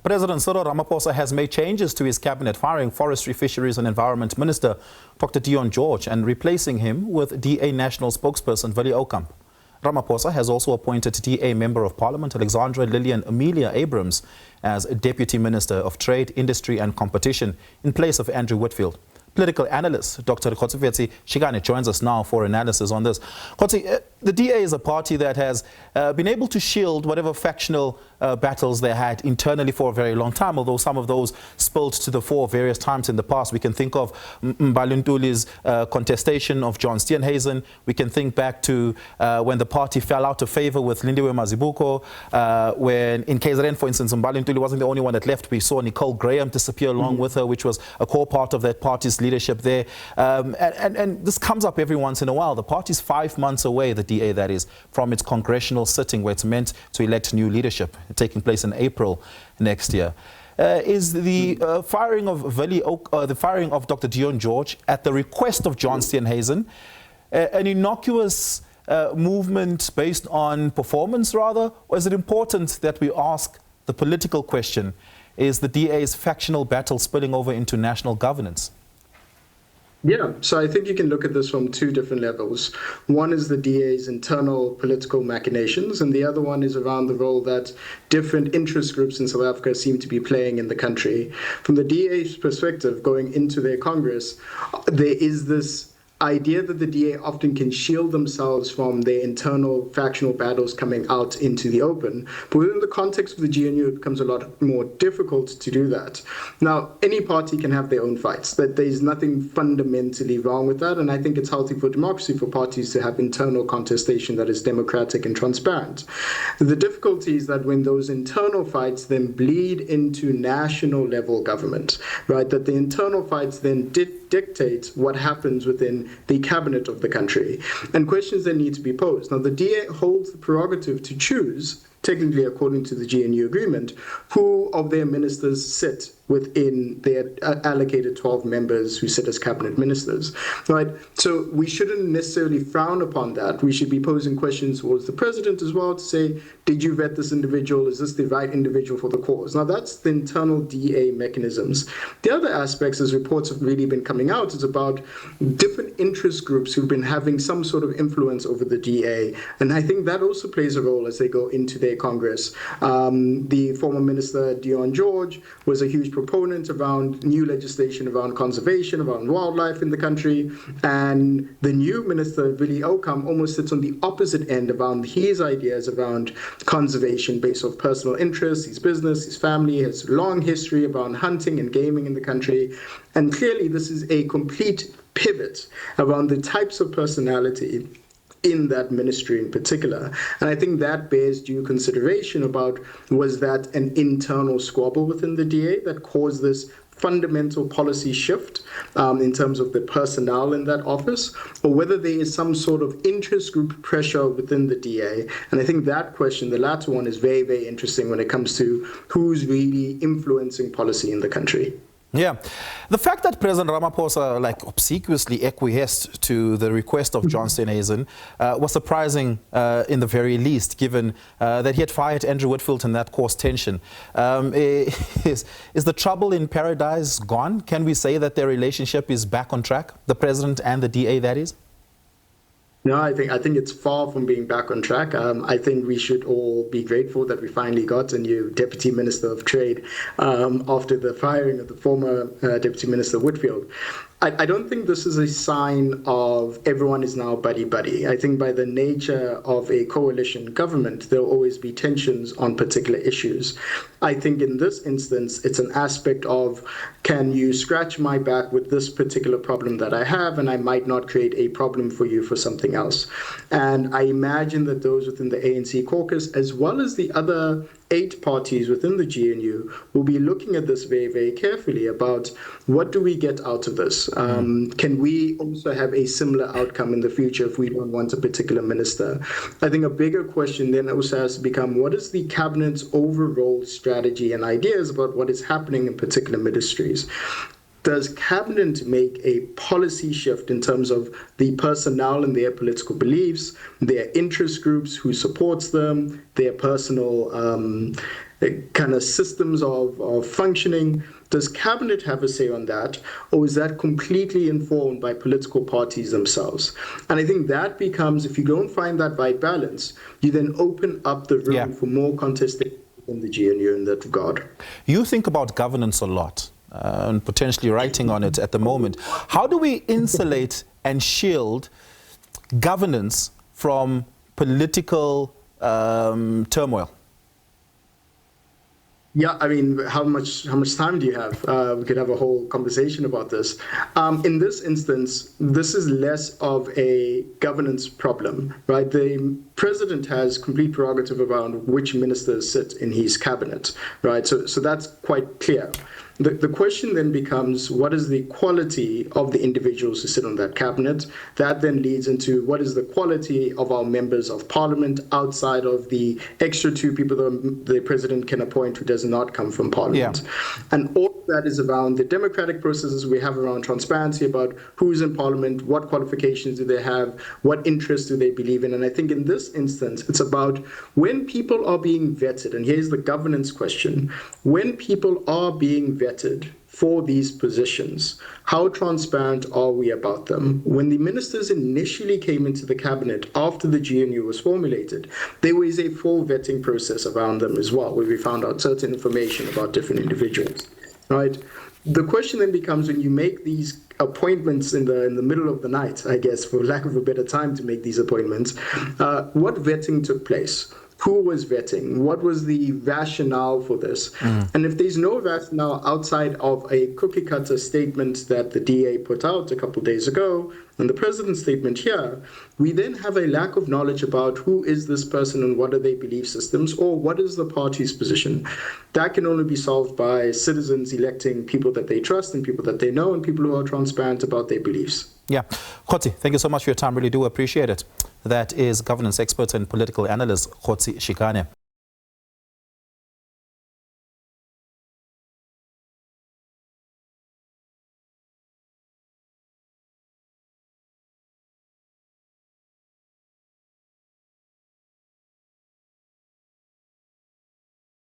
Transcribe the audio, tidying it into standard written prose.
President Cyril Ramaphosa has made changes to his cabinet, firing Forestry, Fisheries and Environment Minister Dr. Dion and replacing him with DA National spokesperson Willie Aucamp. Ramaphosa has also appointed DA Member of Parliament Alexandra Lilian Amelia as Deputy Minister of Trade, Industry and Competition in place of Andrew Whitfield. Political analyst Dr Rekgotsofetse Chikane joins us now for analysis on this. Kotsi, the DA is a party that has been able to shield whatever factional battles they had internally for a very long time, although some of those spilled to the fore various times in the past. We can think of Mbaluntuli's contestation of John Steenhuisen. We can think back to when the party fell out of favor with Lindiwe Mazibuko, when in KZN, for instance, Mbaluntuli wasn't the only one that left. We saw Nicole Graham disappear along with her, which was a core part of that party's leadership there. And this comes up every once in a while. The party's 5 months away, the DA that is, from its congressional sitting where it's meant to elect new leadership, taking place in April next year. Is the firing of the firing of Dr. Dion at the request of John Steenhuisen an innocuous movement based on performance rather, or is it important that we ask the political question, is the DA's factional battle spilling over into national governance? Yeah, so I think you can look at this from two different levels. One is the DA's internal political machinations, and the other one is around the role that different interest groups in South Africa seem to be playing in the country. From the DA's perspective, going into their Congress, there is this idea that the DA often can shield themselves from their internal factional battles coming out into the open. But within the context of the GNU, it becomes a lot more difficult to do that. Now, any party can have their own fights. That there's nothing fundamentally wrong with that, and I think it's healthy for democracy for parties to have internal contestation that is democratic and transparent. The difficulty is that when those internal fights then bleed into national level government, right, that the internal fights then dictate what happens within the cabinet of the country, and questions that need to be posed. Now, the DA holds the prerogative to choose, technically according to the GNU agreement, who of their ministers sit within their allocated 12 members who sit as cabinet ministers, right? So we shouldn't necessarily frown upon that. We should be posing questions towards the president as well to say, did you vet this individual? Is this the right individual for the cause? Now, that's the internal DA mechanisms. The other aspects, as reports have really been coming out, is about different interest groups who've been having some sort of influence over the DA. And I think that also plays a role as they go into their Congress. The former minister, Dion was a huge proponent around new legislation around conservation, around wildlife in the country. And the new minister, Willie Aucamp, almost sits on the opposite end around his ideas around conservation based off personal interests, his business, his family, his long history around hunting and gaming in the country. And clearly this is a complete pivot around the types of personality in that ministry in particular. And I think that bears due consideration about, was that an internal squabble within the DA that caused this fundamental policy shift in terms of the personnel in that office, or whether there is some sort of interest group pressure within the DA. And I think that question, the latter one, is very, very interesting when it comes to who's really influencing policy in the country. Yeah. The fact that President Ramaphosa obsequiously acquiesced to the request of John Steenhuisen was surprising in the very least, given that he had fired Andrew Whitfield and that caused tension. Is the trouble in paradise gone? Can we say that their relationship is back on track, the President and the DA, that is? No, I think it's far from being back on track. I think we should all be grateful that we finally got a new Deputy Minister of Trade after the firing of the former Deputy Minister Whitfield. I don't think this is a sign of everyone is now buddy-buddy. I think by the nature of a coalition government, there'll always be tensions on particular issues. I think in this instance, it's an aspect of, can you scratch my back with this particular problem that I have, and I might not create a problem for you for something else. And I imagine that those within the ANC caucus, as well as the other 8 parties within the GNU, will be looking at this very, very carefully about what do we get out of this? Can we also have a similar outcome in the future if we don't want a particular minister? I think a bigger question then also has to become, what is the cabinet's overall strategy and ideas about what is happening in particular ministries? Does cabinet make a policy shift in terms of the personnel and their political beliefs, their interest groups, who supports them, their personal kind of systems of functioning. Does cabinet have a say on that, or is that completely informed by political parties themselves? And I think that becomes, if you don't find that right balance, you then open up the room for more contestation in the GNU in that regard. You think about governance a lot, and potentially writing on it at the moment. How do we insulate and shield governance from political turmoil? Yeah, I mean, how much time do you have? We could have a whole conversation about this. In this instance, this is less of a governance problem, right? The president has complete prerogative around which ministers sit in his cabinet, right? So that's quite clear. The question then becomes, what is the quality of the individuals who sit on that cabinet? That then leads into what is the quality of our members of parliament outside of the extra 2 people that the president can appoint who does not come from parliament. And all of that is around the democratic processes we have around transparency about who's in parliament, what qualifications do they have, what interests do they believe in. And I think in this instance, it's about when people are being vetted, and here's the governance question, when people are being vetted for these positions, how transparent are we about them? When the ministers initially came into the cabinet after the GNU was formulated, there was a full vetting process around them as well, where we found out certain information about different individuals, right? The question then becomes, when you make these appointments in the middle of the night, I guess, for lack of a better time to make these appointments, what vetting took place? Who was vetting? What was the rationale for this? And if there's no rationale outside of a cookie-cutter statement that the DA put out a couple of days ago, and the president's statement here, we then have a lack of knowledge about who is this person and what are their belief systems, or what is the party's position. That can only be solved by citizens electing people that they trust and people that they know and people who are transparent about their beliefs. Yeah. Khotsi, thank you so much for your time. Really do appreciate it. That is governance expert and political analyst Rekgotsofetse Chikane.